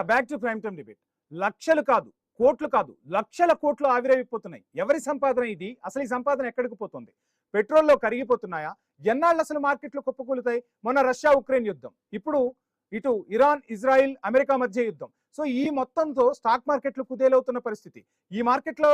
Back to prime time debate. లక్షలు కాదు, కోట్లు కాదు, లక్షల కోట్లు ఆవిరైపోతున్నాయి. ఎవరి సంపాదన ఇది? అసలు ఈ సంపాదన ఎక్కడికి పోతుంది? పెట్రోల్లో కరిగిపోతున్నాయా? ఎన్నాళ్ళు అసలు మార్కెట్లు కుప్పకూలుతాయి? మొన్న రష్యా ఉక్రెయిన్ యుద్ధం, ఇప్పుడు ఇటు ఇరాన్ ఇజ్రాయిల్ అమెరికా మధ్య యుద్ధం. సో ఈ మొత్తంతో స్టాక్ మార్కెట్లు కుదేలవుతున్న పరిస్థితి. ఈ మార్కెట్లో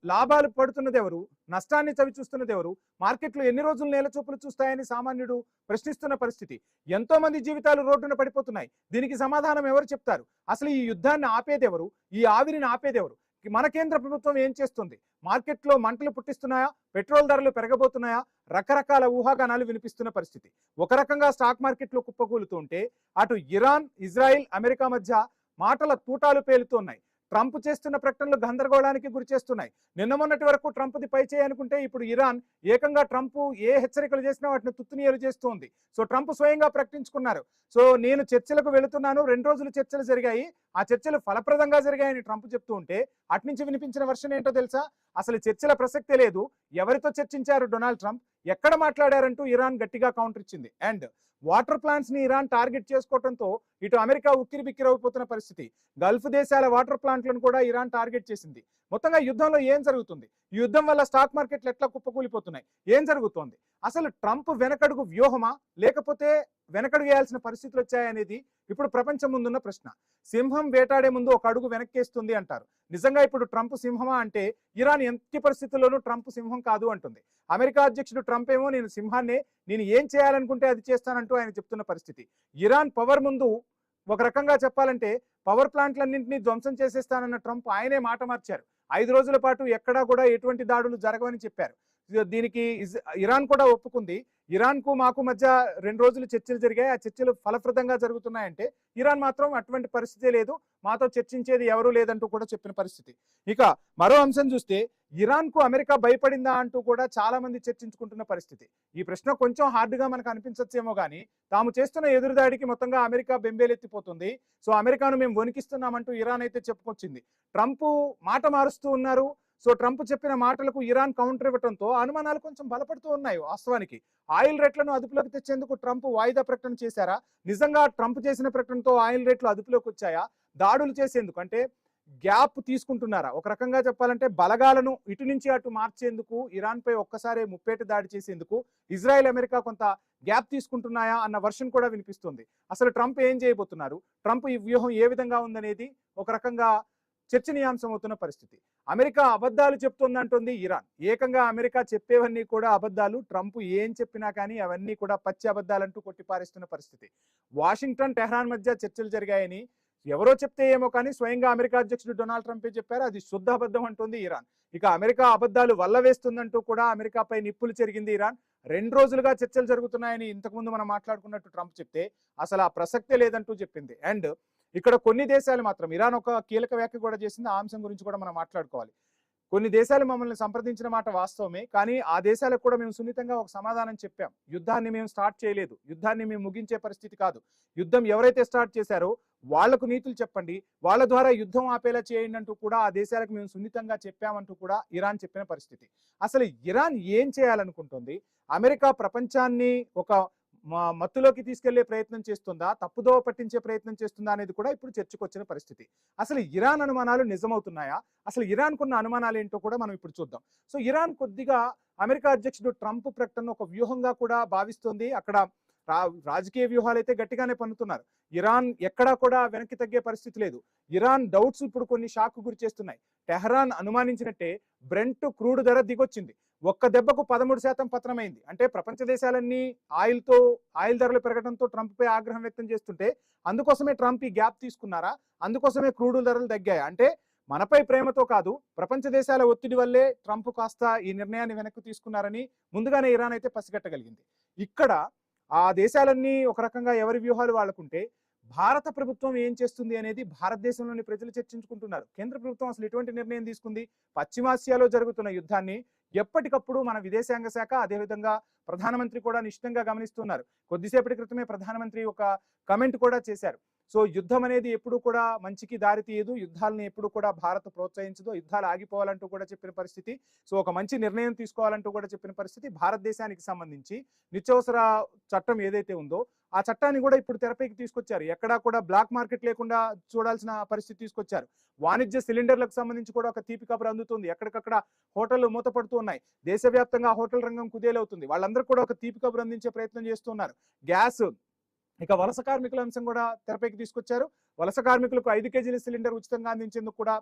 లాభాలు పడుతున్నది ఎవరు? నష్టాన్ని చవి చూస్తున్నది ఎవరు? మార్కెట్లు ఎన్ని రోజులు నేల చూపులు చూస్తాయని సామాన్యుడు ప్రశ్నిస్తున్న పరిస్థితి. ఎంతో మంది జీవితాలు రోడ్డున పడిపోతున్నాయి. దీనికి సమాధానం ఎవరు చెప్తారు? అసలు ఈ యుద్ధాన్ని ఆపేదెవరు? ఈ ఆవిరిని ఆపేదెవరు? మన కేంద్ర ప్రభుత్వం ఏం చేస్తుంది? మార్కెట్లో మంటలు పుట్టిస్తున్నాయా? పెట్రోల్ ధరలు పెరగబోతున్నాయా? రకరకాల ఊహాగానాలు వినిపిస్తున్న పరిస్థితి. ఒక రకంగా స్టాక్ మార్కెట్లు కుప్పకూలుతుంటే అటు ఇరాన్ ఇజ్రాయిల్ అమెరికా మధ్య మాటల తూటాలు పేలుతున్నాయి. ట్రంప్ చేస్తున్న ప్రకటనలు గందరగోళానికి గురి చేస్తున్నాయి. నిన్న మొన్నటి వరకు ట్రంప్ది పై చేయి అనుకుంటే ఇప్పుడు ఇరాన్ ఏకంగా ట్రంప్ ఏ హెచ్చరికలు చేసినా వాటిని తుత్తునీయలు చేస్తోంది. సో ట్రంప్ స్వయంగా ప్రకటించుకున్నారు. సో నేను చర్చలకు వెళుతున్నాను, 2 రోజులు చర్చలు జరిగాయి, ఆ చర్చలు ఫలప్రదంగా జరిగాయని ట్రంప్ చెప్తూ ఉంటే అట్నుంచి వినిపించిన వర్షన్ ఏంటో తెలుసా? అసలు చర్చల ప్రసక్తే లేదు. ఎవరితో చర్చించారు డొనాల్డ్ ట్రంప్? ఎక్కడ మాట్లాడారంటూ ఇరాన్ గట్టిగా కౌంటర్ ఇచ్చింది. అండ్ వాటర్ ప్లాంట్స్ ని ఇరాన్ టార్గెట్ చేసుకోవడంతో ఇటు అమెరికా ఉక్కిరి బిక్కిరవుతున్న పరిస్థితి. గల్ఫ్ దేశాల వాటర్ ప్లాంట్లను కూడా ఇరాన్ టార్గెట్ చేసింది. మొత్తంగా యుద్ధంలో ఏం జరుగుతుంది? ఈ యుద్ధం వల్ల స్టాక్ మార్కెట్లు ఎట్లా కుప్పకూలిపోతున్నాయి? ఏం జరుగుతోంది? అసలు ట్రంప్ వెనకడుగు వ్యూహమా, లేకపోతే వెనకడుగు వేయాల్సిన పరిస్థితులు వచ్చాయనేది ఇప్పుడు ప్రపంచం ముందున్న ప్రశ్న. సింహం వేటాడే ముందు ఒక అడుగు వెనక్కేస్తుంది అంటారు. నిజంగా ఇప్పుడు ట్రంప్ సింహమా అంటే ఇరాన్ ఎట్టి పరిస్థితుల్లోనూ ట్రంప్ సింహం కాదు అంటుంది. అమెరికా అధ్యక్షుడు ట్రంప్ ఏమో నేను సింహాన్నే, నేను ఏం చేయాలనుకుంటే అది చేస్తానంటూ ఆయన చెప్తున్న పరిస్థితి. ఇరాన్ పవర్ ముందు ఒక రకంగా చెప్పాలంటే పవర్ ప్లాంట్లన్నింటినీ ధ్వంసం చేసేస్తానన్న ట్రంప్ ఆయనే మాట మార్చారు. 5 రోజుల పాటు ఎక్కడా కూడా ఎటువంటి దాడులు జరగవని చెప్పారు. దీనికి ఇరాన్ కూడా ఒప్పుకుంది. ఇరాన్ కు మాకు మధ్య 2 రోజులు చర్చలు జరిగాయి, ఆ చర్చలు ఫలప్రదంగా జరుగుతున్నాయంటే ఇరాన్ మాత్రం అటువంటి పరిస్థితే లేదు, మాతో చర్చించేది ఎవరూ లేదంటూ కూడా చెప్పిన పరిస్థితి. ఇక మరో అంశం చూస్తే ఇరాన్ కు అమెరికా భయపడిందా అంటూ కూడా చాలా మంది చర్చించుకుంటున్న పరిస్థితి. ఈ ప్రశ్న కొంచెం హార్డ్ గా మనకు అనిపించచ్చేమో కానీ తాము చేస్తున్న ఎదురుదాడికి మొత్తంగా అమెరికా బెంబేలెత్తిపోతుంది. సో అమెరికాను మేము వణికిస్తున్నామంటూ ఇరాన్ అయితే చెప్పుకొచ్చింది. ట్రంప్ మాట మారుస్తూ ఉన్నారు. సో ట్రంప్ చెప్పిన మాటలకు ఇరాన్ కౌంటర్ ఇవ్వడంతో అనుమానాలు కొంచెం బలపడుతూ ఉన్నాయి. వాస్తవానికి ఆయిల్ రేట్లను అదుపులోకి తెచ్చేందుకు ట్రంప్ వాయిదా ప్రకటన చేశారా? నిజంగా ట్రంప్ చేసిన ప్రకటనతో ఆయిల్ రేట్లు అదుపులోకి వచ్చాయా? దాడులు చేసేందుకు అంటే గ్యాప్ తీసుకుంటున్నారా? ఒక రకంగా చెప్పాలంటే బలగాలను ఇటు నుంచి అటు మార్చేందుకు ఇరాన్ పై ఒక్కసారి ముప్పేట దాడి చేసేందుకు ఇజ్రాయెల్ అమెరికా కొంత గ్యాప్ తీసుకుంటున్నాయా అన్న వర్షన్ కూడా వినిపిస్తుంది. అసలు ట్రంప్ ఏం చేయబోతున్నారు? ట్రంప్ ఈ వ్యూహం ఏ విధంగా ఉందనేది ఒక రకంగా చర్చనీయాంశం అవుతున్న పరిస్థితి. అమెరికా అబద్ధాలు చెప్తుందంటుంది ఇరాన్. ఏకంగా అమెరికా చెప్పేవన్నీ కూడా అబద్ధాలు. ట్రంప్ ఏం చెప్పినా కానీ అవన్నీ కూడా పచ్చి అబద్ధాలంటూ కొట్టిపారేస్తున్న పరిస్థితి. వాషింగ్టన్ టెహ్రాన్ మధ్య చర్చలు జరిగాయని ఎవరో చెప్తే ఏమో కానీ స్వయంగా అమెరికా అధ్యక్షుడు డొనాల్డ్ ట్రంపే చెప్పారు. అది శుద్ధ అబద్ధం అంటుంది ఇరాన్. ఇక అమెరికా అబద్ధాలు వల్ల వేస్తుందంటూ కూడా అమెరికాపై నిప్పులు చెరిగింది ఇరాన్. 2 రోజులుగా చర్చలు జరుగుతున్నాయని ఇంతకుముందు మనం మాట్లాడుకున్నట్టు ట్రంప్ చెప్తే అసలు ఆ ప్రసక్తే లేదంటూ చెప్పింది. అండ్ ఇక్కడ కొన్ని దేశాలు మాత్రం ఇరాన్ ఒక కీలక వ్యాఖ్య కూడా చేసింది. ఆ అంశం గురించి కూడా మనం మాట్లాడుకోవాలి. కొన్ని దేశాలు మమ్మల్ని సంప్రదించిన మాట వాస్తవమే, కానీ ఆ దేశాలకు కూడా మేము సున్నితంగా ఒక సమాధానం చెప్పాం. యుద్ధాన్ని మేము స్టార్ట్ చేయలేదు, యుద్ధాన్ని మేము ముగించే పరిస్థితి కాదు. యుద్ధం ఎవరైతే స్టార్ట్ చేశారో వాళ్లకు నీతులు చెప్పండి, వాళ్ళ ద్వారా యుద్ధం ఆపేలా చేయండి అంటూ కూడా ఆ దేశాలకు మేము సున్నితంగా చెప్పామంటూ కూడా ఇరాన్ చెప్పిన పరిస్థితి. అసలు ఇరాన్ ఏం చేయాలనుకుంటుంది? అమెరికా ప్రపంచాన్ని ఒక మత్తులోకి తీసుకెళ్లే ప్రయత్నం చేస్తుందా, తప్పుదోవ పట్టించే ప్రయత్నం చేస్తుందా అనేది కూడా ఇప్పుడు చర్చకొచ్చిన పరిస్థితి. అసలు ఇరాన్ అనుమానాలు నిజమవుతున్నాయా? అసలు ఇరాన్ కున్న అనుమానాలు ఏంటో కూడా మనం ఇప్పుడు చూద్దాం. సో ఇరాన్ కొద్దిగా అమెరికా అధ్యక్షుడు ట్రంప్ ప్రకటన ఒక వ్యూహంగా కూడా భావిస్తుంది. అక్కడ రాజకీయ వ్యూహాలు అయితే గట్టిగానే పన్నుతున్నారు. ఇరాన్ ఎక్కడా కూడా వెనక్కి తగ్గే పరిస్థితి లేదు. ఇరాన్ డౌట్స్ ఇప్పుడు కొన్ని షాక్ గురి చేస్తున్నాయి. టెహ్రాన్ అనుమానించినట్టే బ్రెంట్ క్రూడ్ ధర దిగొచ్చింది. ఒక్క దెబ్బకు 13% పతనమైంది. అంటే ప్రపంచ దేశాలన్నీ ఆయిల్ ధరలు పెరగడంతో ట్రంప్ పై ఆగ్రహం వ్యక్తం చేస్తుంటే అందుకోసమే ట్రంప్ ఈ గ్యాప్ తీసుకున్నారా? అందుకోసమే క్రూడ్ ధరలు తగ్గాయా? అంటే మనపై ప్రేమతో కాదు, ప్రపంచ దేశాల ఒత్తిడి వల్లే ట్రంప్ కాస్త ఈ నిర్ణయాన్ని వెనక్కి తీసుకున్నారని ముందుగానే ఇరాన్ అయితే పసిగట్టగలిగింది. ఇక్కడ ఆ దేశాలన్నీ ఒక రకంగా ఎవరి వ్యూహాలు వాళ్ళకుంటే భారత ప్రభుత్వం ఏం చేస్తుంది అనేది భారతదేశంలోని ప్రజలు చర్చించుకుంటున్నారు. కేంద్ర ప్రభుత్వం అసలు ఎటువంటి నిర్ణయం తీసుకుంది? పశ్చిమాసియాలో జరుగుతున్న యుద్ధాన్ని ఎప్పటికప్పుడు మన విదేశాంగ శాఖ, అదేవిధంగా ప్రధానమంత్రి కూడా నిశ్చితంగా గమనిస్తున్నారు. కొద్దిసేపటి క్రితమే ప్రధానమంత్రి ఒక కమెంట్ కూడా చేశారు. సో యుద్ధం అనేది ఎప్పుడు కూడా మంచికి దారి తీయదు, యుద్ధాలను ఎప్పుడు కూడా భారత్ ప్రోత్సహించదు, యుద్ధాలు ఆగిపోవాలంటూ కూడా చెప్పిన పరిస్థితి. సో ఒక మంచి నిర్ణయం తీసుకోవాలంటూ కూడా చెప్పిన పరిస్థితి. భారతదేశానికి సంబంధించి నిత్యావసర చట్టం ఏదైతే ఉందో ఆ చట్టాన్ని కూడా ఇప్పుడు తెరపైకి తీసుకొచ్చారు. ఎక్కడా కూడా బ్లాక్ మార్కెట్ లేకుండా చూడాల్సిన పరిస్థితి తీసుకొచ్చారు. వాణిజ్య సిలిండర్లకు సంబంధించి కూడా ఒక తీపి కబురు అందుతుంది. ఎక్కడికక్కడ హోటళ్లు మూతపడుతూ ఉన్నాయి. దేశవ్యాప్తంగా హోటల్ రంగం కుదేలవుతుంది. వాళ్ళందరూ కూడా ఒక తీపి కబురు అందించే ప్రయత్నం చేస్తున్నారు. గ్యాస్, ఇక వలస కార్మికుల అంశం కూడా తెరపైకి తీసుకొచ్చారు. వలస కార్మికులకు 5 కేజీల సిలిండర్ ఉచితంగా అందించేందుకు కూడా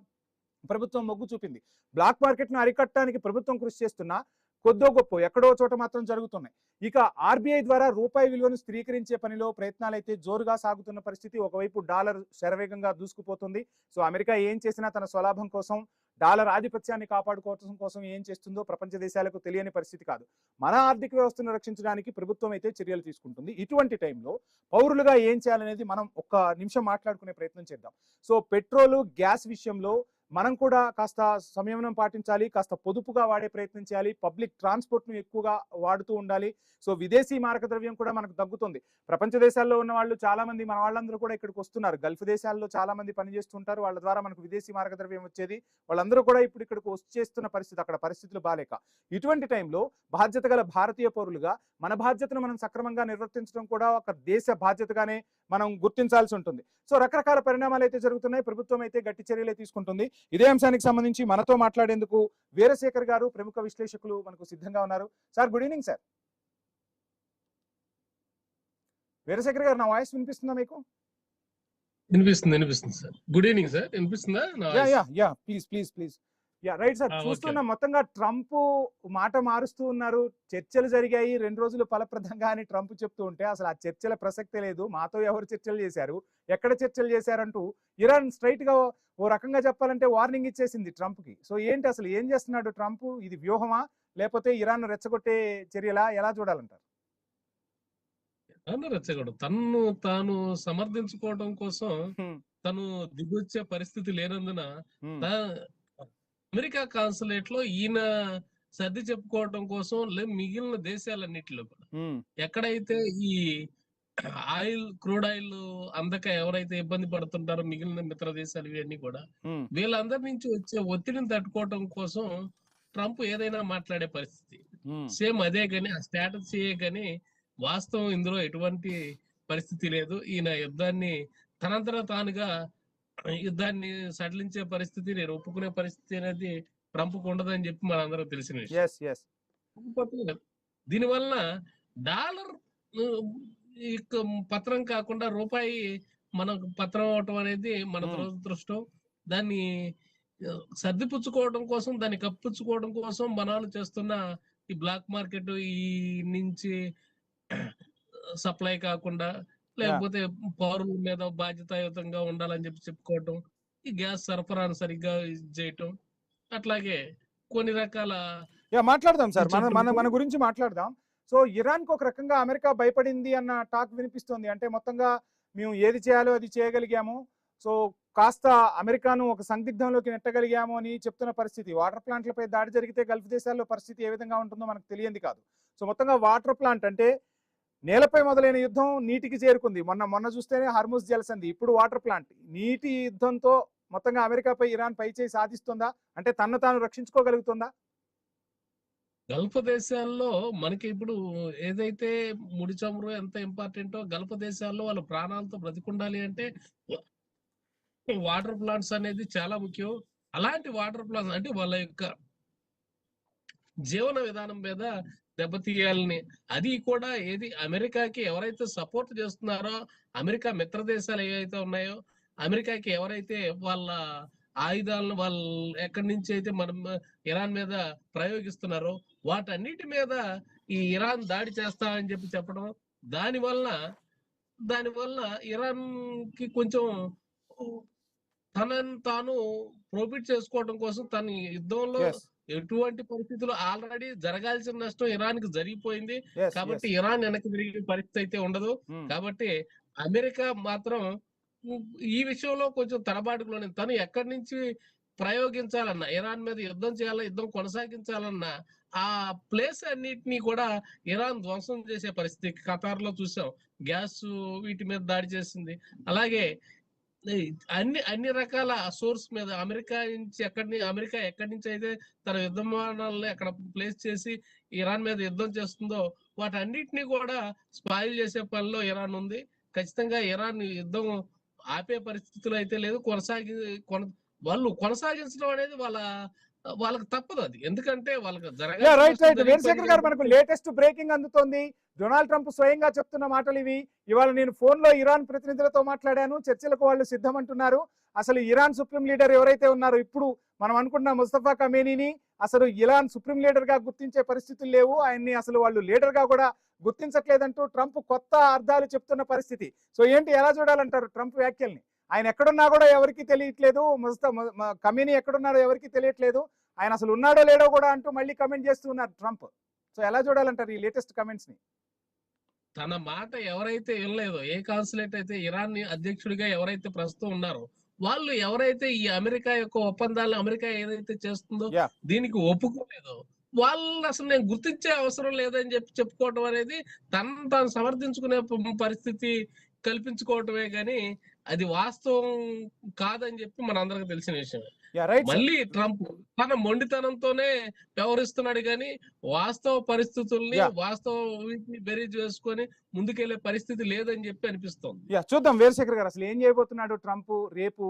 ప్రభుత్వం మొగ్గు చూపింది. బ్లాక్ మార్కెట్ ను అరికట్టడానికి ప్రభుత్వం కృషి చేస్తున్నా కొద్దో గొప్ప ఎక్కడో చోట మాత్రం జరుగుతున్నాయి. ఇక ఆర్బీఐ ద్వారా రూపాయి విలువను స్థిరీకరించే పనిలో ప్రయత్నాలైతే జోరుగా సాగుతున్న పరిస్థితి. ఒకవైపు డాలర్ శరవేగంగా దూసుకుపోతుంది. సో అమెరికా ఏం చేసినా తన స్వలాభం కోసం, డాలర్ ఆధిపత్యాన్ని కాపాడుకోవడం కోసం ఏం చేస్తుందో ప్రపంచ దేశాలకు తెలియని పరిస్థితి కాదు. మన ఆర్థిక వ్యవస్థను రక్షించడానికి ప్రభుత్వం అయితే చర్యలు తీసుకుంటుంది. ఇటువంటి టైంలో పౌరులుగా ఏం చేయాలనేది మనం ఒక్క నిమిషం మాట్లాడుకునే ప్రయత్నం చేద్దాం. సో పెట్రోలు, గ్యాస్ విషయంలో మనం కూడా కాస్త సంయమనం పాటించాలి, కాస్త పొదుపుగా వాడే ప్రయత్నం చేయాలి. పబ్లిక్ ట్రాన్స్పోర్ట్ ను ఎక్కువగా వాడుతూ ఉండాలి. సో విదేశీ మారక ద్రవ్యం కూడా మనకు తగ్గుతుంది. ప్రపంచ దేశాల్లో ఉన్న వాళ్ళు చాలా మంది, మన వాళ్ళందరూ కూడా ఇక్కడికి వస్తున్నారు. గల్ఫ్ దేశాల్లో చాలా మంది పనిచేస్తుంటారు. వాళ్ళ ద్వారా మనకు విదేశీ మారక ద్రవ్యం వచ్చేది. వాళ్ళందరూ కూడా ఇప్పుడు ఇక్కడికి వచ్చేస్తున్న పరిస్థితి, అక్కడ పరిస్థితులు బాలేక. ఇటువంటి టైంలో బాధ్యత గల భారతీయ పౌరులుగా మన బాధ్యతను మనం సక్రమంగా నిర్వర్తించడం కూడా ఒక దేశ బాధ్యతగానే మనం గుర్తించాల్సి ఉంటుంది. సో రకరకాల పరిణామాలు అయితే జరుగుతున్నాయి. ప్రభుత్వం అయితే గట్టి చర్యలే తీసుకుంటుంది. ఇదే అంశానికి సంబంధించి మనతో మాట్లాడేందుకు వీరశేఖర్ గారు, ప్రముఖ విశ్లేషకులు మనకు సిద్ధంగా ఉన్నారు. Sir, good evening sir. Veerasekhar గారు, నా వాయిస్ వినిపిస్తుందా మీకు? వినిపిస్తుంది సార్. Good evening sir. వినిపిస్తుందా? ప్లీజ్. Right sir. చూస్తున్నా మొత్తంగా ట్రంప్ మాట మారుస్తూ ఉన్నారు. చర్చలు జరిగాయి 2 రోజులు ఫలప్రదంగా అని ట్రంప్ చెప్తూ ఉంటే అసలు ఆ చర్చల ప్రసక్తే లేదు. మాతో ఎవరు చర్చలు చేశారు, ఎక్కడ చర్చలు చేశారంటూ ఇరాన్ స్ట్రైట్ గా ఓ రకంగా చెప్పాలంటే వార్నింగ్ ఇచ్చేసింది ట్రంప్ కి. సో ఏంటి అసలు ఏం చేస్తున్నాడు ట్రంప్? ఇది వ్యూహమా లేకపోతే ఇరాన్ రెచ్చగొట్టే చర్యలా, ఎలా చూడాలంటారు? రెచ్చగొడు తన్ను తాను సమర్థించుకోవడం కోసం తను దిగొచ్చే పరిస్థితి లేనందున అమెరికా కాన్సులేట్ లో ఈయన సర్ది చెప్పుకోవడం కోసం మిగిలిన దేశాలన్నిటిలో కూడా ఎక్కడైతే ఈ క్రూడ్ ఆయిల్ అందక ఎవరైతే ఇబ్బంది పడుతుంటారో మిగిలిన మిత్ర దేశాలు ఇవన్నీ కూడా వీళ్ళందరి నుంచి వచ్చే ఒత్తిడిని తట్టుకోవడం కోసం ట్రంప్ ఏదైనా మాట్లాడే పరిస్థితి సేమ్ అదే కానీ ఆ స్టేటస్ కానీ వాస్తవం ఇందులో ఎటువంటి పరిస్థితి లేదు. ఈయన యుద్ధాన్ని తనంతర తానుగా యుద్ధాన్ని సడలించే పరిస్థితి, నేను ఒప్పుకునే పరిస్థితి అనేది ట్రంప్కు ఉండదని చెప్పి మనందరం తెలిసిన విషయం. దీనివల్ల డాలర్ పత్రం కాకుండా రూపాయి మనకు పత్రం అవటం అనేది మన దురదృష్టం. దాన్ని సర్దిపుచ్చుకోవడం కోసం, దాన్ని కప్పుచ్చుకోవడం కోసం మనం చేస్తున్న ఈ బ్లాక్ మార్కెట్ ఈ నుంచి సప్లై కాకుండా, లేకపోతే పౌరుల మీద బాధ్యతాయుతంగా ఉండాలని చెప్పి చెప్పుకోవటం, ఈ గ్యాస్ సరఫరాను సరిగ్గా చేయటం, అట్లాగే కొన్ని రకాల మాట్లాడదాం సార్. మన గురించి మాట్లాడదాం. సో ఇరాన్ కు ఒక రకంగా అమెరికా భయపడింది అన్న టాక్ వినిపిస్తోంది. అంటే మొత్తంగా మేము ఏది చేయాలో అది చేయగలిగాము, సో కాస్త అమెరికాను ఒక సందిగ్ధంలోకి నెట్టగలిగాము అని చెప్తున్న పరిస్థితి. వాటర్ ప్లాంట్లపై దాడి జరిగితే గల్ఫ్ దేశాల్లో పరిస్థితి ఏ విధంగా ఉంటుందో మనకు తెలియంది కాదు. సో మొత్తంగా వాటర్ ప్లాంట్ అంటే నేలపై మొదలైన యుద్ధం నీటికి చేరుకుంది. మొన్న చూస్తేనే హర్ముజ్ జలసంధి, ఇప్పుడు వాటర్ ప్లాంట్. నీటి యుద్ధంతో మొత్తంగా అమెరికాపై ఇరాన్ పై చేయి సాధిస్తుందా? అంటే తన్ను తాను రక్షించుకోగలుగుతుందా? గల్ఫ్ దేశాల్లో మనకి ఇప్పుడు ఏదైతే ముడి చమురు ఎంత ఇంపార్టెంటో, గల్ఫ్ దేశాల్లో వాళ్ళ ప్రాణాలతో బ్రతికుండాలి అంటే వాటర్ ప్లాంట్స్ అనేది చాలా ముఖ్యం. అలాంటి వాటర్ ప్లాంట్స్ అంటే వాళ్ళ యొక్క జీవన విధానం మీద దెబ్బతీయాలని, అది కూడా ఏది అమెరికాకి ఎవరైతే సపోర్ట్ చేస్తున్నారో, అమెరికా మిత్ర దేశాలు ఏవైతే ఉన్నాయో, అమెరికాకి ఎవరైతే వాళ్ళ ఆయుధాలను వాళ్ళు ఎక్కడి నుంచి అయితే మనం ఇరాన్ మీద ప్రయోగిస్తున్నారో వాటన్నిటి మీద ఈ ఇరాన్ దాడి చేస్తామని చెప్పడం, దానివల్ల ఇరాన్ కి కొంచెం తనని తాను ప్రొఫిట్ చేసుకోవడం కోసం తన యుద్ధంలో ఎటువంటి పరిస్థితులు ఆల్రెడీ జరగాల్సిన నష్టం ఇరాన్ కి జరిగిపోయింది. కాబట్టి ఇరాన్ వెనక్కి తిరిగే పరిస్థితి అయితే ఉండదు. కాబట్టి అమెరికా మాత్రం ఈ విషయంలో కొంచెం తడబాటులోనే, తను ఎక్కడి నుంచి ప్రయోగించాలన్నా, ఇరాన్ మీద యుద్ధం చేయాలన్నా, యుద్ధం కొనసాగించాలన్నా ఆ ప్లేస్ అన్నిటినీ కూడా ఇరాన్ ధ్వంసం చేసే పరిస్థితి. ఖతార్ లో చూసాం, గ్యాస్ వీటి మీద దాడి చేసింది. అలాగే అన్ని రకాల సోర్స్ మీద అమెరికా ఎక్కడి నుంచి అయితే తన యుద్ధ విమానాలను అక్కడ ప్లేస్ చేసి ఇరాన్ మీద యుద్ధం చేస్తుందో వాటన్నిటిని కూడా స్పాయిల్ చేసే పనిలో ఇరాన్ ఉంది. ఖచ్చితంగా ఇరాన్ యుద్ధం ఆపే పరిస్థితులు అయితే లేదు. వాళ్ళు కొనసాగించడం అనేది వాళ్ళకి తప్పదు. అది ఎందుకంటే వాళ్ళకి జరగాల్సిన రైట్ నష్టం రైట్ వీరశేఖర్ జరిగిపోయింది గారు, మనకు కాబట్టి. లేటెస్ట్ బ్రేకింగ్ అందుతోంది. డొనాల్డ్ ట్రంప్ స్వయంగా చెప్తున్న మాటలు ఇవి. ఇవాళ నేను ఫోన్ లో ఇరాన్ ప్రతినిధులతో మాట్లాడాను, చర్చలకు వాళ్ళు సిద్ధమంటున్నారు. అసలు ఇరాన్ సుప్రీం లీడర్ ఎవరైతే ఉన్నారో ఇప్పుడు మనం అనుకున్న ముస్తఫా కమేనీని అసలు ఇరాన్ సుప్రీం లీడర్ గా గుర్తించే పరిస్థితులు లేవు, ఆయన్ని అసలు వాళ్ళు లీడర్ గా కూడా గుర్తించట్లేదంటూ ట్రంప్ కొత్త అర్థాలు చెప్తున్న పరిస్థితి. సో ఏంటి, ఎలా చూడాలంటారు ట్రంప్ వ్యాఖ్యల్ని? ఆయన ఎక్కడున్నా కూడా ఎవరికి తెలియట్లేదు, కమేనీ ఎక్కడున్నాడో ఎవరికి తెలియట్లేదు, ఆయన అసలు ఉన్నాడో లేడో కూడా అంటూ మళ్ళీ కమెంట్ చేస్తూ ఉన్నారు ట్రంప్. సో ఎలా చూడాలంటారు ఈ లేటెస్ట్ కమెంట్స్ ని? తన మాట ఎవరైతే వినలేదో, ఏ కాన్సులేట్ అయితే ఇరాన్ అధ్యక్షుడిగా ఎవరైతే ప్రస్తుతం ఉన్నారో వాళ్ళు ఎవరైతే ఈ అమెరికా యొక్క ఒప్పందాలను అమెరికా ఏదైతే చేస్తుందో యా దీనికి ఒప్పుకోలేదో వాళ్ళు అసలు నేను గుర్తించే అవసరం లేదని చెప్పుకోవడం అనేది తనను తాను సమర్థించుకునే పరిస్థితి కల్పించుకోవటమే గాని అది వాస్తవం కాదని చెప్పి మనందరికి తెలిసిన విషయమే. Yeah right sir. మళ్ళీ ట్రంప్ తన మొండితనంతోనే వ్యవహరిస్తున్నాడు కానీ వాస్తవ పరిస్థితుల్ని యా వాస్తవ వీటిని బెరీజ్ వేసుకొని ముందుకెళ్లే పరిస్థితి లేదని చెప్పి అనిపిస్తోంది. యా చూద్దాం వీరశేఖర్ గారు అసలు ఏం చేయబోతున్నాడు ట్రంప్, రేపు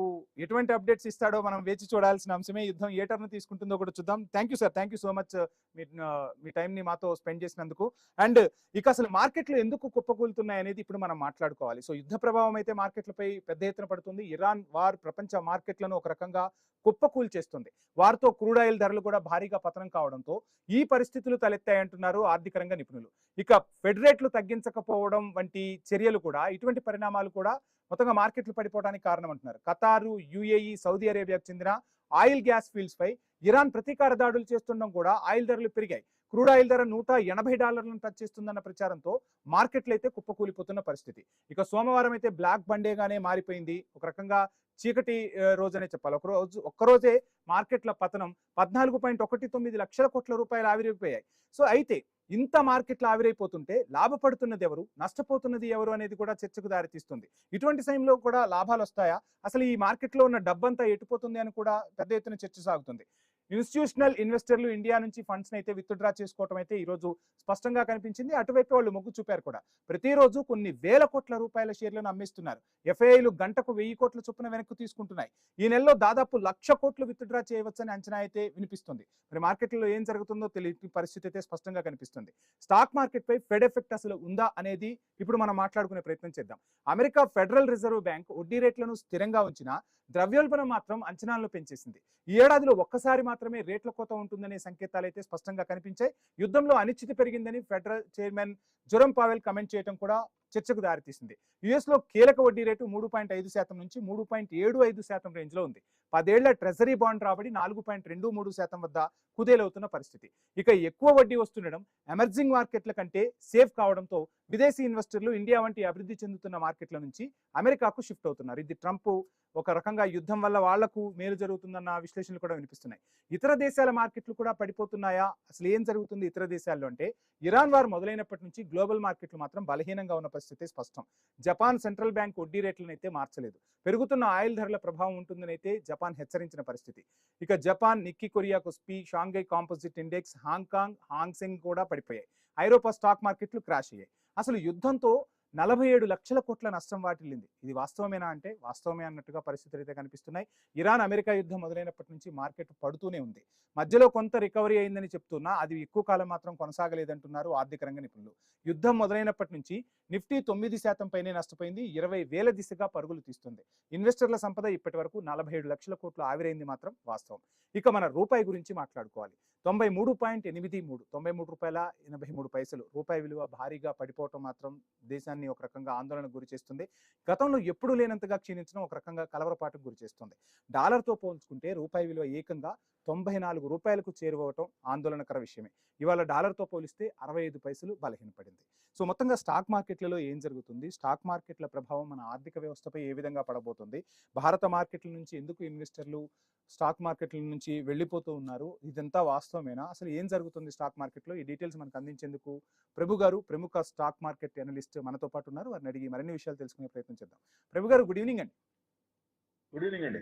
ఎటువంటి అప్డేట్స్ ఇస్తాడో మనం వేచి చూడాల్సిన అంశమే. యుద్ధం ఏ టర్న్ తీసుకుంటుందో కూడా చూద్దాం. Thank you sir, thank you so much me time ని మాతో స్పెండ్ చేసినందుకు. అండ్ ఇక అసలు మార్కెట్లు ఎందుకు కుప్పకూలుతున్నాయి అనేది ఇప్పుడు మనం మాట్లాడుకోవాలి. సో యుద్ధ ప్రభావం అయితే మార్కెట్లపై పెద్ద ఎత్తున పడుతుంది. ఇరాన్ వార్ ప్రపంచ మార్కెట్లను ఒక రకంగా కుప్పకూల్చేస్తుంది. వారితో క్రూడ్ ఆయిల్ ధరలు కూడా భారీగా పతనం కావడంతో ఈ పరిస్థితులు తలెత్తాయంటున్నారు ఆర్థిక రంగ నిపుణులు. ఇక ఫెడ్ రేట్లు తగ్గించకపోవడం వంటి చర్యలు కూడా, ఇటువంటి పరిణామాలు కూడా మొత్తంగా మార్కెట్లు పడిపోవడానికి కారణం అంటున్నారు. ఖతారు, యుఏఈ, సౌదీ అరేబియాకు చెందిన ఆయిల్ గ్యాస్ ఫీల్డ్స్ పై ఇరాన్ ప్రతీకార దాడులు చేస్తుండడం కూడా ఆయిల్ ధరలు పెరిగాయి. క్రూడ్ ఆయిల్ ధర $180 టచ్ చేస్తుందన్న ప్రచారంతో మార్కెట్లు అయితే కుప్పకూలిపోతున్న పరిస్థితి. ఇక సోమవారం అయితే బ్లాక్ బండేగానే మారిపోయింది. ఒక రకంగా చీకటి రోజనే చెప్పాలి. ఒక్కరోజే మార్కెట్ల పతనం 14.19 లక్షల కోట్ల రూపాయలు ఆవిరైపోయాయి. సో అయితే ఇంత మార్కెట్లు ఆవిరైపోతుంటే లాభపడుతున్నది ఎవరు, నష్టపోతున్నది ఎవరు అనేది కూడా చర్చకు దారితీస్తుంది. ఇటువంటి సమయంలో కూడా లాభాలు వస్తాయా, అసలు ఈ మార్కెట్లో ఉన్న డబ్బంతా ఎటుపోతుంది అని కూడా పెద్ద ఎత్తున చర్చ సాగుతుంది. ఇన్స్టిట్యూషనల్ ఇన్వెస్టర్లు ఇండియా నుంచి ఫండ్స్ అయితే విత్డ్రా చేసుకోవటం అయితే ఈ రోజు స్పష్టంగా కనిపించింది. అటువైపు వాళ్ళు మొగ్గు చూపారు కూడా. ప్రతిరోజు కొన్ని వేల కోట్ల రూపాయల షేర్లను అమ్మేస్తున్నారు. ఎఫ్ఐఐలు గంటకు 1000 కోట్ల చొప్పున వెనక్కు తీసుకుంటున్నాయి. ఈ నెలలో దాదాపు 1,00,000 కోట్లు విత్డ్రా చేయవచ్చని అంచనా అయితే వినిపిస్తుంది. మరి మార్కెట్లో ఏం జరుగుతుందో తెలియని పరిస్థితి అయితే స్పష్టంగా కనిపిస్తుంది. స్టాక్ మార్కెట్ పై ఫెడ్ ఎఫెక్ట్ అసలు ఉందా అనేది ఇప్పుడు మనం మాట్లాడుకునే ప్రయత్నం చేద్దాం. అమెరికా ఫెడరల్ రిజర్వ్ బ్యాంక్ వడ్డీ రేట్లను స్థిరంగా ఉంచినా ద్రవ్యోల్బణం మాత్రం అంచనాలను పెంచేసింది. ఈ ఏడాదిలో ఒక్కసారి మాత్రమే రేట్ల కోత ఉంటుందనే సంకేతాలు అయితే స్పష్టంగా కనిపించాయి. యుద్ధంలో అనిశ్చితి పెరిగిందని federal chairman Jerome Powell comment చేయడం కూడా చర్చకు దారితీసింది. యుఎస్ లో కీలక వడ్డీ రేటు 3.5% నుంచి 3.75% రేంజ్ లో ఉంది. 10 ఏళ్ల ట్రెజరీ బాండ్ రాబడి 4.23% వద్ద కుదేలవుతున్న పరిస్థితి. ఇక ఎక్కువ వడ్డీ వస్తుండడం ఎమర్జింగ్ మార్కెట్ల కంటే సేఫ్ కావడంతో విదేశీ ఇన్వెస్టర్లు ఇండియా వంటి అభివృద్ధి చెందుతున్న మార్కెట్ల నుంచి అమెరికాకు షిఫ్ట్ అవుతున్నారు. ఇది ట్రంప్ ఒక రకంగా యుద్ధం వల్ల వాళ్లకు మేలు జరుగుతుందన్న విశ్లేషణలు కూడా వినిపిస్తున్నాయి. ఇతర దేశాల మార్కెట్లు కూడా పడిపోతున్నాయా, అసలు ఏం జరుగుతుంది ఇతర దేశాల్లో అంటే, ఇరాన్ వార్ మొదలైనప్పటి నుంచి గ్లోబల్ మార్కెట్లు మాత్రం బలహీనంగా ఉన్న పరిస్థితి స్పష్టం. జపాన్ సెంట్రల్ బ్యాంక్ వడ్డీ రేట్లను అయితే మార్చలేదు. పెరుగుతున్న ఆయిల్ ధరల ప్రభావం ఉంటుందని అయితే జపాన్ హెచ్చరించిన పరిస్థితి. ఇక Japan Nikkei Korea Kospi, Shanghai composite index, Hong Kong, Hang Seng కూడా పడిపోయాయి. ఐరోపా స్టాక్ మార్కెట్లు క్రాష్ అయ్యాయి. అసలు యుద్ధంతో 47 లక్షల కోట్ల నష్టం వాటిల్లింది. ఇది వాస్తవమేనా అంటే వాస్తవమే అన్నట్టుగా పరిస్థితులు అయితే కనిపిస్తున్నాయి. ఇరాన్ అమెరికా యుద్ధం మొదలైనప్పటి నుంచి మార్కెట్ పడుతూనే ఉంది. మధ్యలో కొంత రికవరీ అయిందని చెప్తున్నా అది ఎక్కువ కాలం మాత్రం కొనసాగలేదంటున్నారు ఆర్థిక రంగ నిపుణులు. యుద్ధం మొదలైనప్పటి నుంచి నిఫ్టీ 9% పైనే నష్టపోయింది. 20,000 దిశగా పరుగులు తీస్తుంది. ఇన్వెస్టర్ల సంపద ఇప్పటి వరకు 47 లక్షల కోట్లు ఆవిరైంది మాత్రం వాస్తవం. ఇక మన రూపాయి గురించి మాట్లాడుకోవాలి. 93.83 93 రూపాయల 83 రూపాయి విలువ భారీగా పడిపోవటం మాత్రం దేశాన్ని ఒక రకంగా ఆందోళనకు గురి చేస్తుంది. గతంలో ఎప్పుడూ లేనంతగా క్షీణించడం ఒక రకంగా కలవరపాటుకు గురి చేస్తుంది. డాలర్తో పోల్చుకుంటే రూపాయి విలువ ఏకంగా 94 రూపాయలకు చేరువవటం ఆందోళనకర విషయమే. ఇవాళ డాలర్తో పోలిస్తే 65 పైసలు బలహీనపడింది. సో మొత్తంగా స్టాక్ మార్కెట్లలో ఏం జరుగుతుంది, స్టాక్ మార్కెట్ల ప్రభావం మన ఆర్థిక వ్యవస్థపై ఏ విధంగా పడబోతుంది, భారత మార్కెట్ల నుంచి ఎందుకు ఇన్వెస్టర్లు స్టాక్ మార్కెట్ల నుంచి వెళ్ళిపోతూ ఉన్నారు, ఇదంతా వాస్తవమేనా, అసలు ఏం జరుగుతుంది స్టాక్ మార్కెట్లో, ఈ డీటెయిల్స్ మనకు అందించేందుకు ప్రభు గారు, ప్రముఖ స్టాక్ మార్కెట్ అనలిస్ట్ మనతో పాటు ఉన్నారు. వారిని అడిగి మరిన్ని విషయాలు తెలుసుకునే ప్రయత్నం చేద్దాం. ప్రభు గారు, గుడ్ ఈవినింగ్ అండి. గుడ్ ఈవినింగ్ అండి.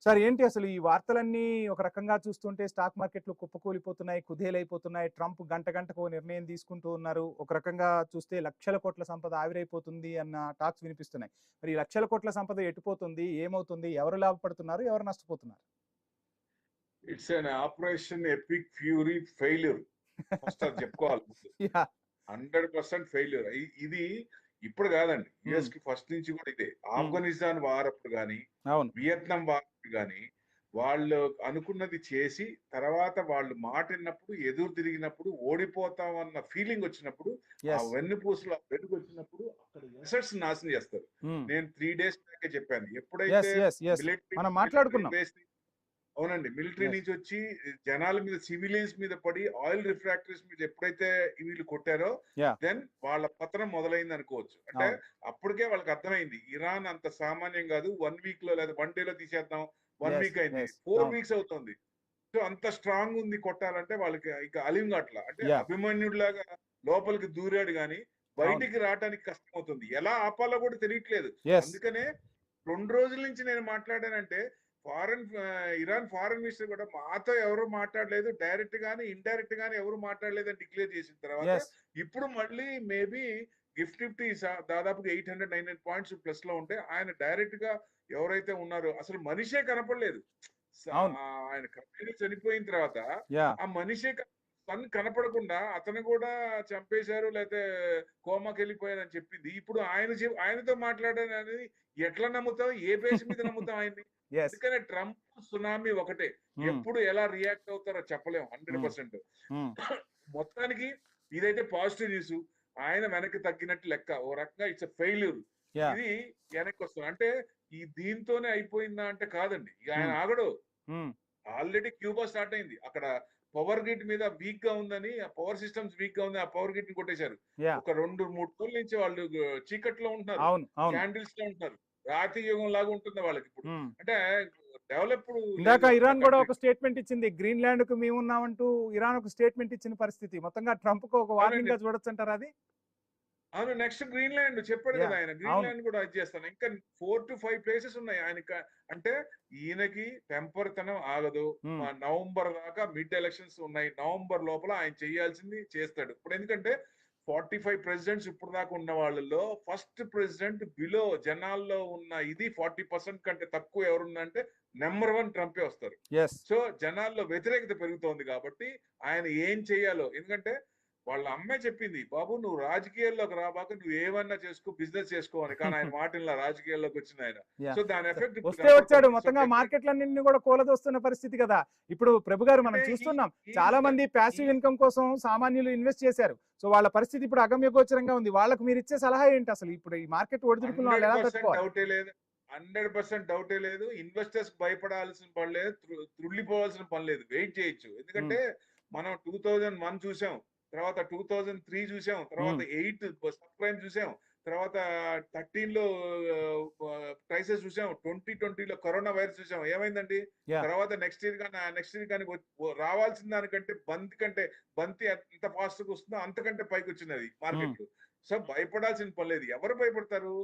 సార్ ఏంటి అసలు ఈ వార్తలన్నీ ఒక రకంగా చూస్తుంటే స్టాక్ మార్కెట్లు కుప్పకూలిపోతున్నాయి, కుదేలైపోతున్నాయి. ట్రంప్ గంట గంటకు ఓ నిర్ణయం తీసుకుంటూ ఉన్నారు. ఒక రకంగా చూస్తే లక్షల కోట్ల సంపద ఆవిరైపోతుంది అన్న టాక్స్ వినిపిస్తున్నాయి. మరి ఈ లక్షల కోట్ల సంపద ఎటుపోతుంది, ఏమవుతుంది, ఎవరు లాభపడుతున్నారు, ఎవరు నష్టపోతున్నారు? It's an operation epic fury failure. First అది చెప్పుకోవాలి. Yeah 100% failure. ఇది ఇప్పుడు కాదండి, యుఎస్ కి ఫస్ట్ నుంచి కూడా ఇదే. ఆఫ్ఘనిస్తాన్ వార్ అప్పుడు కానీ, అవును వియత్నాం వార్ అప్పుడు కానీ వాళ్ళు అనుకున్నది చేసి తర్వాత వాళ్ళు మాట విన్నప్పుడు, ఎదురు తిరిగినప్పుడు, ఓడిపోతాం అన్న ఫీలింగ్ వచ్చినప్పుడు, ఆ ఎస్ వెన్నుపూసలో వెలుగు వచ్చినప్పుడు అక్కడ ఎసెట్స్ నాశనం చేస్తారు. నేను 3 days బ్యాకే చెప్పాను. ఎస్ ఎప్పుడైతే ఎస్ ఎస్ మిలిటరీ మనం మాట్లాడుకున్నాం. బేస్, అవునండి, మిలిటరీ Yes. నుంచి వచ్చి జనాల మీద, సివిలియన్స్ మీద పడి ఆయిల్ రిఫ్రాక్టరీస్ మీద ఎప్పుడైతే వీళ్ళు కొట్టారో Yeah. దెన్ వాళ్ళ పతనం మొదలైంది అనుకోవచ్చు. అంటే అవును. అప్పటికే వాళ్ళకి అర్థమైంది ఇరాన్ అంత సామాన్యం కాదు, 1 week లో లేదా 1 day లో తీసేద్దాం. 1 Yes, week అయింది, yes. 4 అవును. weeks అవుతుంది. సో అంత స్ట్రాంగ్ ఉంది కొట్టాలంటే వాళ్ళకి ఇక అలిం కాట్ల. అంటే Yeah. అభిమన్యుడిలాగా లోపలికి దూరాడు కానీ బయటికి రావడానికి కష్టం అవుతుంది. ఎలా ఆపాలో కూడా తెలియట్లేదు. Yes. అందుకనే 2 రోజుల నుంచి నేను మాట్లాడానంటే ఇరాన్ ఫారెన్ మినిస్టర్ కూడా మాతో ఎవరు మాట్లాడలేదు, డైరెక్ట్ గానీ ఇండైరెక్ట్ గానీ ఎవరు మాట్లాడలేదు అని డిక్లేర్ చేసిన తర్వాత Yes. ఇప్పుడు మళ్ళీ మేబీ నిఫ్టీ దాదాపుగా 800-900 పాయింట్స్ ప్లస్ లో ఉంటే ఆయన డైరెక్ట్ గా ఎవరైతే ఉన్నారో అసలు మనిషే కనపడలేదు. అవును. ఆయన కంపెనీ చనిపోయిన తర్వాత యా ఆ మనిషే సన్ కనపడకుండా అతను కూడా చంపేశారు లేకపోతే కోమాకి వెళ్ళిపోయారని చెప్పింది. ఇప్పుడు ఆయనతో మాట్లాడాను అనేది ఎట్లా నమ్ముతాం, ఏ బేస్ మీద నమ్ముతాం ఆయన్ని? ఎస్ అందుకనే ట్రంప్ సునామీ ఒకటే, ఎప్పుడు ఎలా రియాక్ట్ అవుతారో చెప్పలేము 100%. మొత్తానికి ఇదైతే పాజిటివ్ న్యూస్. ఆయన వెనక్కి తగ్గినట్టు లెక్క. ఓ రకంగా ఇట్స్ ఫెయిల్యూర్. యా ఇది వెనక్కి వస్తుంది అంటే ఈ దీంతోనే అయిపోయిందా అంటే కాదండి. ఇక ఆయన ఆగడు. ఆల్రెడీ క్యూబా స్టార్ట్ అయింది. అక్కడ పవర్ గ్రిడ్ మీద వీక్ గా ఉందని, ఆ పవర్ సిస్టమ్స్ వీక్ గా ఉంది, ఆ పవర్ గ్రిడ్ ని కొట్టేశారు. యా ఒక 2-3 రోజుల నుంచి వాళ్ళు చీకట్లో ఉంటున్నారు, అవును అవును. క్యాండిల్స్ లో ఉంటున్నారు. రాతి యుగం లాగా ఉంటుంది వాళ్ళకి ఇప్పుడు. అంటే డెవలప్డ్ ఇందాక ఇరాన్ కూడా ఒక స్టేట్మెంట్ ఇచ్చింది, గ్రీన్లాండ్ కు మేము ఉన్నామంటూ ఇరాన్ ఒక స్టేట్మెంట్ ఇచ్చిన పరిస్థితి. మొత్తంగా ట్రంప్ కు ఒక వార్నింగ్ గా చూడొచ్చు అంటారు అది. అవును, నెక్స్ట్ గ్రీన్లాండ్ చెప్పాడు Yeah, కదా ఆయన. గ్రీన్లాండ్ కూడా అది చేస్తాను. ఇంకా 4 to 5 ప్లేసెస్ ఉన్నాయి ఆయనకి. అంటే ఈయనకి టెంపర్ తనం ఆగదు. నవంబర్ దాకా మిడ్ ఎలక్షన్స్ ఉన్నాయి. నవంబర్ లోపల ఆయన చేయాల్సింది చేస్తాడు. ఇప్పుడు ఎందుకంటే 45 ప్రెసిడెంట్స్ ఇప్పుడు దాకా ఉన్న వాళ్ళలో ఫస్ట్ ప్రెసిడెంట్ బిలో జనాల్లో ఉన్న ఇది 40% కంటే తక్కువ ఎవరుందంటే నెంబర్ 1 ట్రంపే వస్తారు. ఎస్ సో జనాల్లో వ్యతిరేకత పెరుగుతోంది కాబట్టి ఆయన ఏం చేయాలో, ఎందుకంటే వాళ్ళ అమ్మాయి చెప్పింది, బాబు నువ్వు రాజకీయాల్లోకి రాబాక, నువ్వు ఏమన్నా చేసుకో, బిజినెస్ చేసుకో అని. కానీ ఆయన మాటల్లో రాజకీయాల్లోకి వచ్చిన ఆయన. Yeah. సో దాని ఎఫెక్ట్ వస్తే వచ్చాడు. మొత్తంగా మార్కెట్లన్నింటినీ కూడా కూలదోస్తున్న పరిస్థితి కదా ఇప్పుడు. ప్రభు గారు మనం చూస్తున్నాం, చాలా మంది ప్యాసివ్ ఇన్కమ్ కోసం సామాన్యులు ఇన్వెస్ట్ చేశారు. సో వాళ్ళ పరిస్థితి ఇప్పుడు అగమ్యగోచరంగా ఉంది. వాళ్ళకు మీరు ఇచ్చే సలహా ఏంటి అసలు? ఇప్పుడు ఈ మార్కెట్ ఒడిదుడుకున్న వాళ్ళు ఎలా తట్టుకోవాలి? డౌటే లేదు, 100% డౌటే లేదు. ఇన్వెస్టర్స్ భయపడాల్సిన పని లేదు, త్రుళ్ళిపోవాల్సిన పని లేదు. వెయిట్ చేయొచ్చు. ఎందుకంటే మనం 2001 చూసాం, తర్వాత 2003 చూసాం, తర్వాత 8 సబ్ ప్రైమ్ చూసాం, తర్వాత 13 లో క్రైసిస్ చూసాం, 2020 లో కరోనా వైరస్ చూసాం. ఏమైందండి? తర్వాత నెక్స్ట్ ఇయర్ కానీ రావాల్సిన దానికంటే బంతి ఎంత ఫాస్ట్ గా వస్తుందో అంతకంటే పైకి వచ్చినది మార్కెట్. సో భయపడాల్సిన పని లేదు. ఎవరు భయపడతారు?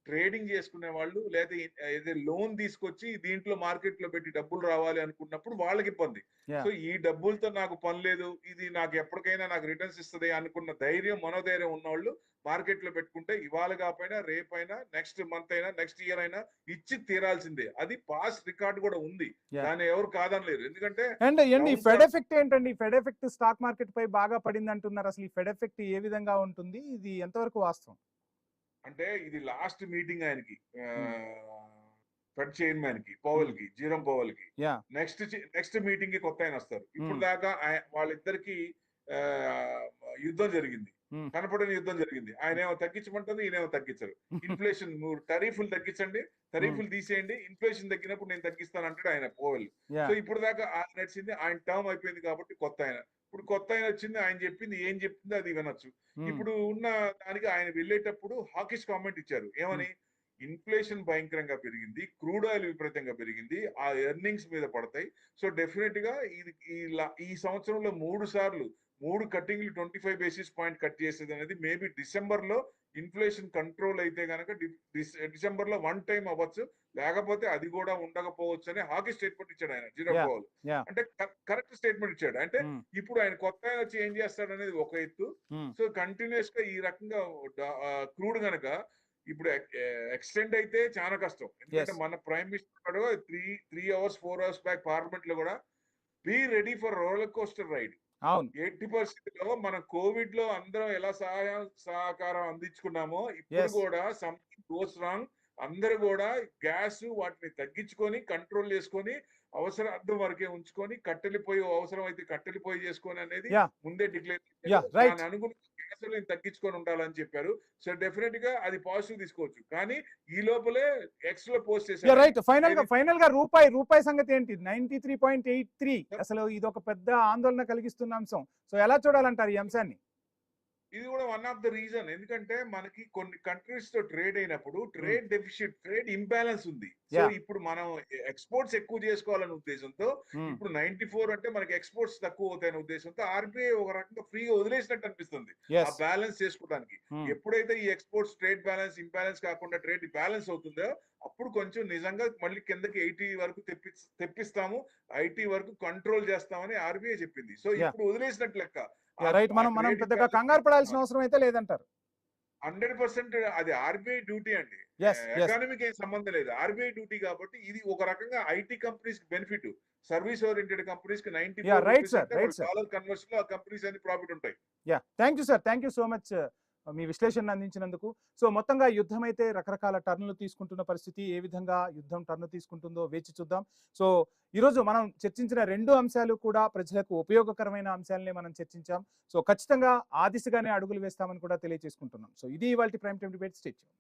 ట్రేడింగ్ చేసుకునే వాళ్ళు, లేదా లోన్ తీసుకొచ్చి దీంట్లో మార్కెట్ లో పెట్టి డబ్బులు రావాలి అనుకున్నప్పుడు వాళ్ళకి ఇబ్బంది. సో ఈ డబ్బులతో నాకు పని లేదు, ఇది నాకు ఎప్పటికైనా నాకు రిటర్న్స్ ఇస్తుంది అనుకున్న ధైర్యం, మనోధైర్యం ఉన్న వాళ్ళు మార్కెట్ లో పెట్టుకుంటే ఇవాళ కాకపోయినా రేపైనా, నెక్స్ట్ మంత్ అయినా, నెక్స్ట్ ఇయర్ అయినా ఇచ్చి తీరాల్సిందే. అది పాస్ట్ రికార్డ్ కూడా ఉంది, దాన్ని ఎవరు కాదనలేరు. ఎందుకంటే ఫెడ్ ఎఫెక్ట్ ఏంటండి? ఫెడ్ ఎఫెక్ట్ స్టాక్ మార్కెట్ పై బాగా పడింది అంటున్నారు. అసలు ఈ ఫెడ్ ఎఫెక్ట్ ఏ విధంగా ఉంటుంది? ఇది ఎంతవరకు వాస్తవం? అంటే ఇది లాస్ట్ మీటింగ్ ఆయనకి, ఫెడ్ చైర్మన్ కి, పవల్ కి, జీరోమ్ పవల్ కి. నెక్స్ట్ మీటింగ్ కి కొత్త ఆయన వస్తారు. ఇప్పుడు దాకా వాళ్ళిద్దరికి యుద్ధం జరిగింది, కనపడని యుద్ధం జరిగింది. ఆయన ఏమో తగ్గించమంటారు, ఈయనేమో తగ్గించరు. ఇన్ఫ్లేషన్ టరీఫ్లు తగ్గించండి, టరీఫ్లు తీసేయండి, ఇన్ఫ్లేషన్ తగ్గినప్పుడు నేను తగ్గిస్తాను అంటాడు ఆయన పవల్. సో ఇప్పుడు దాకా నడిచింది, ఆయన టర్మ్ అయిపోయింది కాబట్టి కొత్త ఆయన. ఇప్పుడు కొత్త ఆయన వచ్చింది, ఆయన చెప్పింది ఏం చెప్పింది అది వినొచ్చు. ఇప్పుడు ఉన్న దానికి ఆయన వెళ్ళేటప్పుడు హాకిష్ కామెంట్ ఇచ్చారు. ఏమని? ఇన్ఫ్లేషన్ భయంకరంగా పెరిగింది, క్రూడ్ ఆయిల్ విపరీతంగా పెరిగింది, ఆ ఎర్నింగ్స్ మీద పడతాయి. సో డెఫినెట్ గా ఇది ఈ సంవత్సరంలో 3 సార్లు 3 కట్టింగ్లు 25 బేసిస్ పాయింట్ కట్ చేసేది అనేది మేబీ డిసెంబర్ లో ఇన్ఫ్లేషన్ కంట్రోల్ అయితే కనుక డిసెంబర్ లో 1 టైం అవ్వచ్చు, లేకపోతే అది కూడా ఉండకపోవచ్చు అని హాకీ స్టేట్మెంట్ ఇచ్చాడు ఆయన జీరో Yeah. పవర్. Yeah. అంటే కరెక్ట్ స్టేట్మెంట్ ఇచ్చాడు. అంటే Hmm. ఇప్పుడు ఆయన కొత్త వచ్చి ఏం చేస్తాడు అనేది ఒక ఎత్తు. Hmm. సో కంటిన్యూస్ గా ఈ రకంగా క్రూడ్ గనక ఇప్పుడు ఎక్స్టెండ్ అయితే చాలా కష్టం. ఎందుకంటే Yes. మన ప్రైమ్ మినిస్టర్ కూడా 3 అవర్స్ 4 అవర్స్ బ్యాక్ పార్లమెంట్ లో కూడా be ready for roller coaster ride. అవును. 80% లో మనం కోవిడ్ లో అందరం ఎలా సహకారం అందించుకున్నామో ఇప్పుడు Yes. కూడా సంథింగ్ గోస్ రాంగ్. అందరూ కూడా గ్యాస్ వాటిని తగ్గించుకొని కంట్రోల్ చేసుకొని అవసరార్థం వరకే ఉంచుకొని అవసరం అయితే కట్టెలిపోయి చేసుకొని అనేది Yeah. ముందే డిక్లేర్ Yeah, right. అనుగుణ గ్యాస్ తగ్గించుకొని ఉండాలని చెప్పారు. సో డెఫినెట్ గా అది పాజిటివ్ తీసుకోవచ్చు. కానీ ఈ లోపలే ఎక్స్ లో పోస్ట్ చేశారు. రైట్. ఫైనల్ గా రూపాయి సంగతి ఏంటి? 93.83 అసలు ఇది ఒక పెద్ద ఆందోళన కలిగిస్తున్న అంశం. సో ఎలా చూడాలంటారు ఈ అంశాన్ని? ఇది కూడా వన్ ఆఫ్ ద రీజన్. ఎందుకంటే మనకి కొన్ని కంట్రీస్ తో ట్రేడ్ అయినప్పుడు ట్రేడ్ డెఫిషిట్, ట్రేడ్ ఇంబ్యాలెన్స్ ఉంది. So Yeah. ఇప్పుడు మనం ఎక్స్పోర్ట్స్ ఎక్కువ చేసుకోవాలనే ఉద్దేశంతో ఇప్పుడు 94 అంటే మనకి ఎక్స్పోర్ట్స్ తక్కువ అవుతాయనే ఉద్దేశంతో ఆర్బీఐ ఒక రకంగా ఫ్రీగా వదిలేసినట్టు అనిపిస్తుంది ఆ బ్యాలెన్స్ చేసుకోవడానికి. ఎప్పుడైతే ఈ ఎక్స్పోర్ట్స్ ట్రేడ్ బ్యాలెన్స్ ఇంబ్యాలెన్స్ కాకుండా ట్రేడ్ బ్యాలెన్స్ అవుతుందో అప్పుడు కొంచెం నిజంగా మళ్ళీ కిందకి 80 వరకు తెప్పిస్తాము, 80 వరకు కంట్రోల్ చేస్తామని ఆర్బీఐ చెప్పింది. సో ఇప్పుడు వదిలేసినట్టు లెక్క. రైట్. మనం పెద్దగా కంగారు పడాల్సిన అవసరం అయితే లేదంటారు. 100% అది ఆర్బీఐ డ్యూటీ అండి. ఎకానమీకి ఏం సంబంధం లేదు, ఆర్బీఐ డ్యూటీ. కాబట్టి ఇది ఒక రకంగా ఐటీ కంపెనీస్ కి బెనిఫిట్, సర్వీస్ ఓరియంటెడ్ కంపెనీస్ కి 94% డాలర్ కన్వర్షన్ లో ఆ కంపెనీస్ అన్ని ప్రాఫిట్ ఉంటాయి. Thank you sir, thank you so much మీ విశ్లేషణ అందించినందుకు. సో మొత్తంగా యుద్ధం అయితే రకరకాల టర్న్లు తీసుకుంటున్న పరిస్థితి, ఏ విధంగా యుద్ధం టర్న్ తీసుకుంటుందో వేచి చూద్దాం. సో ఈరోజు మనం చర్చించిన 2 అంశాలు కూడా ప్రజలకు ఉపయోగకరమైన అంశాలనే మనం చర్చించాం. సో ఖచ్చితంగా ఆ దిశగానే అడుగులు వేస్తామని కూడా తెలియజేసుకుంటున్నాం. సో ఇది ఇవాల్టి prime time debate. Stay tuned.